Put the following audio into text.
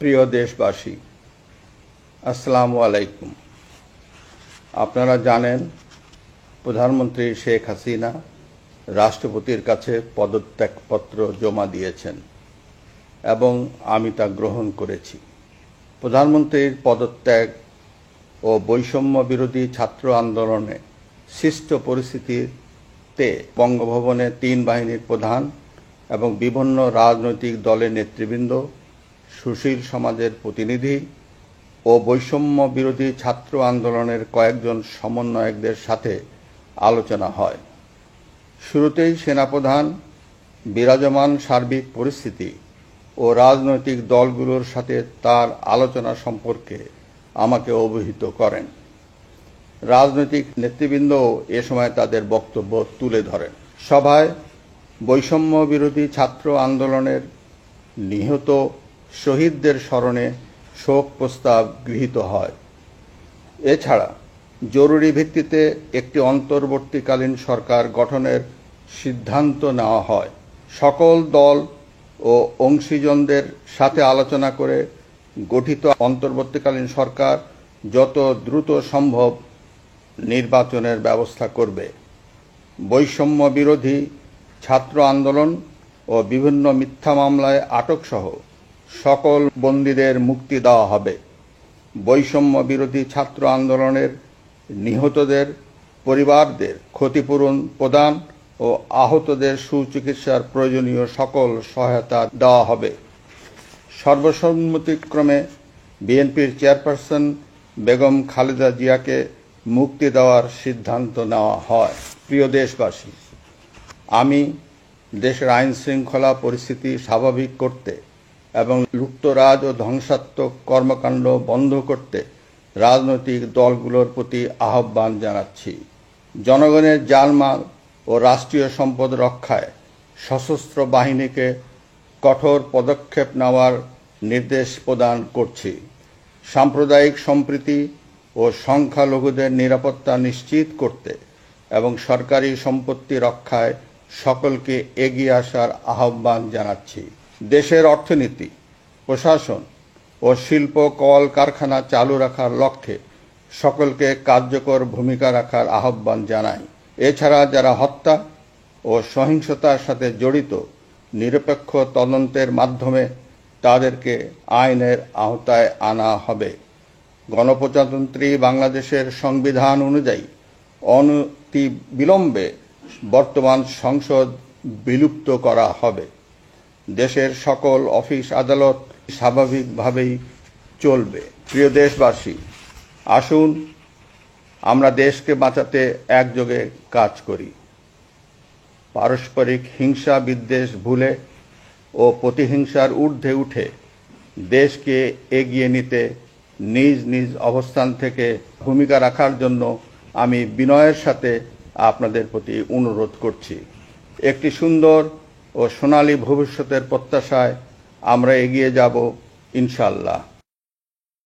প্রিয় দেশবাসী, আসসালামু আলাইকুম। আপনারা জানেন প্রধানমন্ত্রী শেখ হাসিনা রাষ্ট্রপতির কাছে পদত্যাগপত্র জমা দিয়েছেন এবং আমি তা গ্রহণ করেছি। প্রধানমন্ত্রীর পদত্যাগ ও বৈষম্য বিরোধী ছাত্র আন্দোলনে সৃষ্ট পরিস্থিতিতে বঙ্গভবনে 3 বাহিনীর প্রধান এবং বিভিন্ন রাজনৈতিক দলের নেতৃবৃন্দ, সুশীল সমাজের প্রতিনিধি ও বৈষম্য বিরোধী ছাত্র আন্দোলনের কয়েকজন সমন্বয়কদের সাথে আলোচনা হয়। শুরুতেই সেনাপ্রধান বিরাজমান সার্বিক পরিস্থিতি ও রাজনৈতিক দলগুলোর সাথে তার আলোচনা সম্পর্কে আমাকে অবহিত করেন। রাজনৈতিক নেতৃবৃন্দও এ সময় তাদের বক্তব্য তুলে ধরেন। সভায় বৈষম্য বিরোধী ছাত্র আন্দোলনের নিহত শহীদদের স্মরণে শোক প্রস্তাব গৃহীত হয়। এছাড়া জরুরি ভিত্তিতে একটি অন্তর্বর্তীকালীন সরকার গঠনের সিদ্ধান্ত নেওয়া হয়। সকল দল ও অংশীজনদের সাথে আলোচনা করে গঠিত অন্তর্বর্তীকালীন সরকার যত দ্রুত সম্ভব নির্বাচনের ব্যবস্থা করবে। বৈষম্য বিরোধী ছাত্র আন্দোলন ও বিভিন্ন মিথ্যা মামলায় আটকসহ সকল বন্দীদের মুক্তি দেওয়া হবে। বৈষম্য বিরোধী ছাত্র আন্দোলনের নিহতদের পরিবারদের ক্ষতিপূরণ প্রদান ও আহতদের সুচিকিৎসার প্রয়োজনীয় সকল সহায়তা দেওয়া হবে। সর্বসম্মতিক্রমে বিএনপির চেয়ারপারসন বেগম খালেদা জিয়াকে মুক্তি দেওয়ার সিদ্ধান্ত নেওয়া হয়। প্রিয় দেশবাসী, আমি দেশের আইন শৃঙ্খলা পরিস্থিতি স্বাভাবিক করতে এবং লুটতরাজ ও ধ্বংসাত্মক কর্মকাণ্ড বন্ধ করতে রাজনৈতিক দলগুলোর প্রতি আহ্বান জানাচ্ছি। জনগণের জানমাল ও রাষ্ট্রীয় সম্পদ রক্ষায় সশস্ত্র বাহিনীকে কঠোর পদক্ষেপ নেওয়ার নির্দেশ প্রদান করছি। সাম্প্রদায়িক সম্প্রীতি ও সংখ্যালঘুদের নিরাপত্তা নিশ্চিত করতে এবং সরকারি সম্পত্তি রক্ষায় সকলকে এগিয়ে আসার আহ্বান জানাচ্ছি। দেশের অর্থনীতি, প্রশাসন ও শিল্প কলকারখানা চালু রাখার লক্ষ্যে সকলকে কার্যকর ভূমিকা রাখার আহ্বান জানাই। এছাড়া যারা হত্যা ও সহিংসতার সাথে জড়িত নিরপেক্ষ তদন্তের মাধ্যমে তাদেরকে আইনের আওতায় আনা হবে। গণপ্রজাতন্ত্রী বাংলাদেশের সংবিধান অনুযায়ী অনতিবিলম্বে বর্তমান সংসদ বিলুপ্ত করা হবে। দেশের সকল অফিস আদালত স্বাভাবিকভাবেই চলবে। প্রিয় দেশবাসী, আসুন আমরা দেশকে বাঁচাতে একযোগে কাজ করি। পারস্পরিক হিংসা বিদ্বেষ ভুলে ও প্রতিহিংসার ঊর্ধ্বে উঠে দেশকে এগিয়ে নিতে নিজ নিজ অবস্থান থেকে ভূমিকা রাখার জন্য আমি বিনয়ের সাথে আপনাদের প্রতি অনুরোধ করছি। একটি সুন্দর ও সোনালী ভবিষ্যতের প্রত্যাশায় আমরা এগিয়ে যাব ইনশাআল্লাহ।